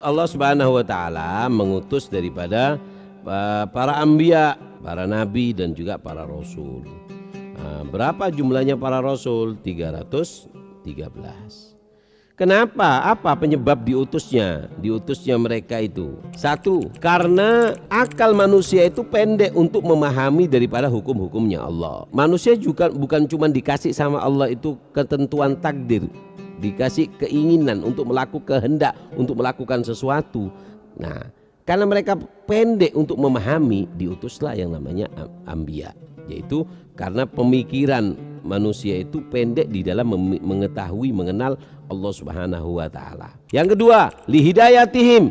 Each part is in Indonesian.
Allah Subhanahu wa taala mengutus daripada para anbiya, para nabi dan juga para rasul. Berapa jumlahnya para rasul? 313. Kenapa? Apa penyebab diutusnya? Diutusnya mereka itu. Satu, karena akal manusia itu pendek untuk memahami daripada hukum-hukumnya Allah. Manusia juga bukan cuma dikasih sama Allah itu ketentuan takdir, dikasih keinginan untuk melakukan kehendak, untuk melakukan sesuatu. Nah, karena mereka pendek untuk memahami, diutuslah yang namanya anbiya. Yaitu karena pemikiran manusia itu pendek di dalam mengetahui, mengenal Allah Subhanahu wa taala. Yang kedua, lihidayatihim,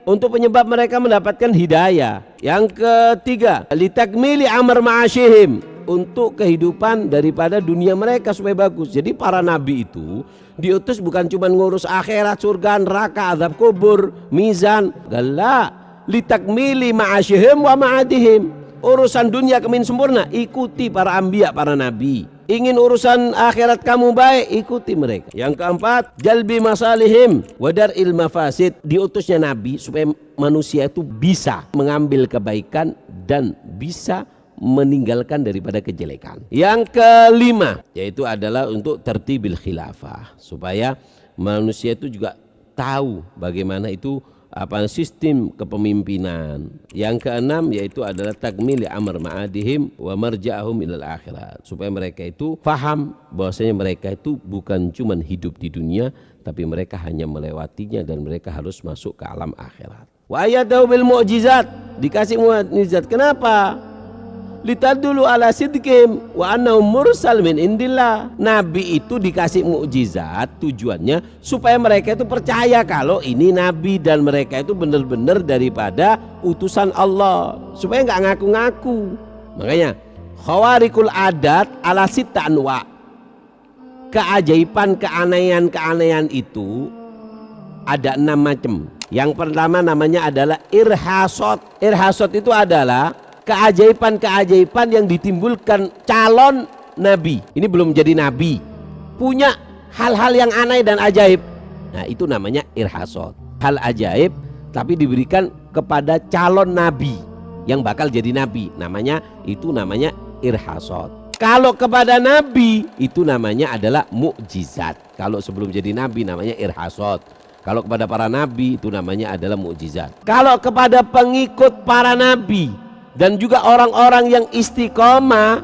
untuk penyebab mereka mendapatkan hidayah. Yang ketiga, litakmili amr ma'asyihim, untuk kehidupan daripada dunia mereka supaya bagus. Jadi para nabi itu diutus bukan cuma ngurus akhirat, surga, neraka, azab kubur, mizan, gala, litakmili ma'asyihim wa ma'adihim. Urusan dunia kemin sempurna, ikuti para anbiya, para nabi. Ingin urusan akhirat kamu baik, ikuti mereka. Yang keempat, jalbi masalihim wadar ilmafasid, diutusnya nabi supaya manusia itu bisa mengambil kebaikan dan bisa meninggalkan daripada kejelekan. Yang kelima, yaitu adalah untuk tertibil khilafah, supaya manusia itu juga tahu bagaimana itu sistem kepemimpinan. Yang keenam, yaitu adalah takmili amr ma'adihim wa marja'ahum ilal akhirat, supaya mereka itu faham bahwasanya mereka itu bukan cuma hidup di dunia, tapi mereka hanya melewatinya dan mereka harus masuk ke alam akhirat. Wa ayatahu bil mu'jizat, dikasih mu'jizat. Kenapa? Litadulu ala sidqim wa annahu mursal min indillah. Nabi itu dikasih mukjizat tujuannya supaya mereka itu percaya kalau ini nabi dan mereka itu benar-benar daripada utusan Allah, supaya nggak ngaku-ngaku. Makanya khawarikul adat ala sitta anwa, keajaiban, keanehan itu ada 6 macam. Yang pertama namanya adalah irhasot. Irhasot itu adalah keajaiban-keajaiban yang ditimbulkan calon nabi. Ini belum jadi nabi, punya hal-hal yang aneh dan ajaib. Nah, itu namanya irhasot. Hal ajaib tapi diberikan kepada calon nabi yang bakal jadi nabi. Namanya irhasot. Kalau kepada nabi itu namanya adalah mukjizat. Kalau sebelum jadi nabi namanya irhasot. Kalau kepada para nabi itu namanya adalah mukjizat. Kalau kepada pengikut para nabi dan juga orang-orang yang istiqomah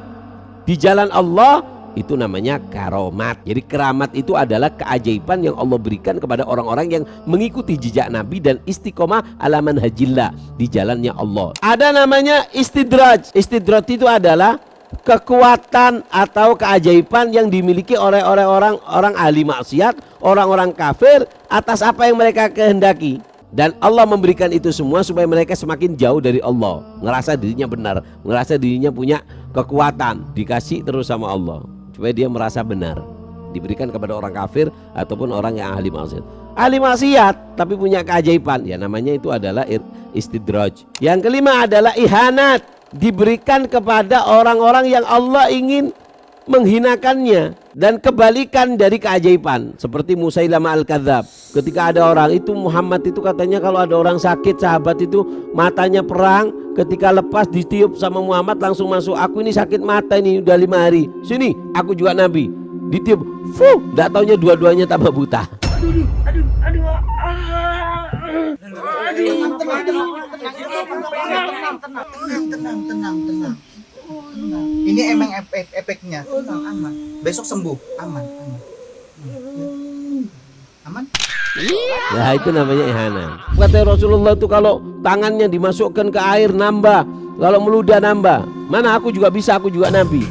di jalan Allah, itu namanya karomat. Jadi keramat itu adalah keajaiban yang Allah berikan kepada orang-orang yang mengikuti jejak Nabi dan istiqomah ala manhajillah, di jalannya Allah. Ada namanya istidraj. Istidraj itu adalah kekuatan atau keajaiban yang dimiliki oleh orang ahli maksiat, orang-orang kafir atas apa yang mereka kehendaki. Dan Allah memberikan itu semua supaya mereka semakin jauh dari Allah, ngerasa dirinya benar, ngerasa dirinya punya kekuatan, dikasih terus sama Allah supaya dia merasa benar. Diberikan kepada orang kafir ataupun orang yang ahli maksiat. Ahli maksiat tapi punya keajaiban, ya namanya itu adalah istidraj. Yang kelima adalah ihanat, diberikan kepada orang-orang yang Allah ingin menghinakannya, dan kebalikan dari keajaiban seperti Musailamah al-Kadzab. Ketika ada orang itu, Muhammad itu katanya kalau ada orang sakit, sahabat itu matanya perang, ketika lepas ditiup sama Muhammad langsung masuk. Aku ini sakit mata ini udah 5 hari, sini aku juga nabi. Ditiup, nggak taunya dua-duanya tambah buta. Tenang. Ini emang efeknya. Tenang, aman. Besok sembuh, aman. Aman. Ya, itu namanya ihanah. Kata Rasulullah itu kalau tangannya dimasukkan ke air nambah, kalau meludah nambah. Mana aku juga bisa, aku juga nabi.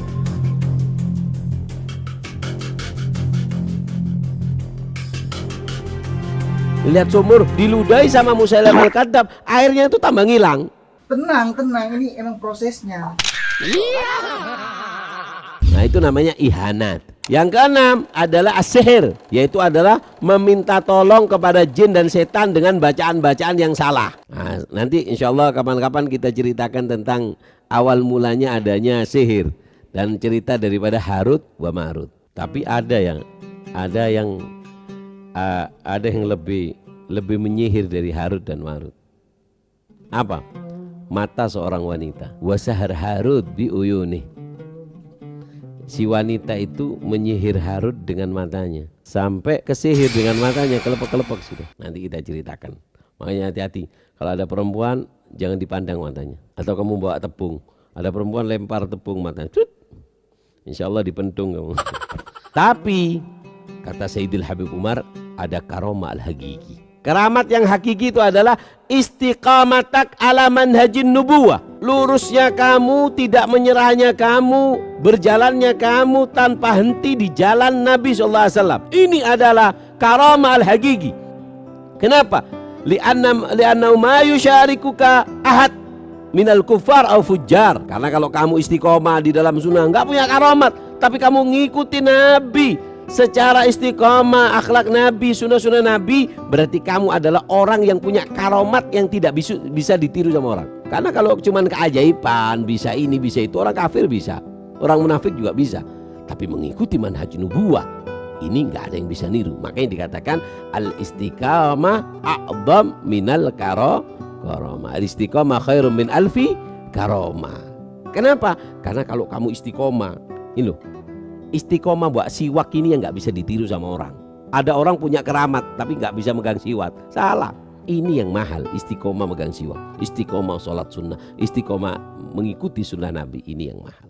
Lihat sumur diludahi sama Musailamah al-Kadzab, airnya itu tambah ngilang. Tenang, ini emang prosesnya. Nah, itu namanya ihanat. Yang keenam adalah as-sihir, yaitu adalah meminta tolong kepada jin dan setan dengan bacaan-bacaan yang salah. Nah, nanti insya Allah kapan-kapan kita ceritakan tentang awal mulanya adanya sihir dan cerita daripada Harut wa Marut. Tapi ada yang lebih lebih menyihir dari Harut dan Marut. Apa? Mata seorang wanita. Wasahar Harut bi uyunih. Si wanita itu menyihir Harut dengan matanya. Sampai kesihir dengan matanya, kelepek-kelepek sudah. Nanti kita ceritakan. Makanya hati-hati. Kalau ada perempuan, jangan dipandang matanya. Atau kamu bawa tepung. Ada perempuan lempar tepung matanya. Cut. Insya Allah dipentung kamu. Tapi, kata Sayyidil Habib Umar, ada karomah al-hakiki. Keramat yang hakiki itu adalah istiqamatak ala manhajin nubuwah. Lurusnya kamu, tidak menyerahnya kamu, berjalannya kamu tanpa henti di jalan Nabi SAW. Ini adalah karamah al-hakiki. Kenapa? Li'anna ma yusyarikuka ahad minal kufar au fujjar. Karena kalau kamu istiqomah di dalam sunnah, enggak punya karamat, tapi kamu ngikuti Nabi secara istiqomah, akhlak Nabi, sunnah-sunnah Nabi, berarti kamu adalah orang yang punya karomat yang tidak bisa ditiru sama orang. Karena kalau cuman keajaiban, bisa ini, bisa itu, orang kafir bisa, orang munafik juga bisa. Tapi mengikuti manhaj nubuwah, ini nggak ada yang bisa niru. Makanya dikatakan al-istiqamah a'dham minal karomah. Al-istiqamah khairum min alfi karomah. Kenapa? Karena kalau kamu istiqomah, ini loh, istiqomah buat siwak ini yang nggak bisa ditiru sama orang. Ada orang punya keramat tapi nggak bisa megang siwak. Salah. Ini yang mahal, istiqomah megang siwak, istiqomah sholat sunnah, istiqomah mengikuti sunnah Nabi. Ini yang mahal.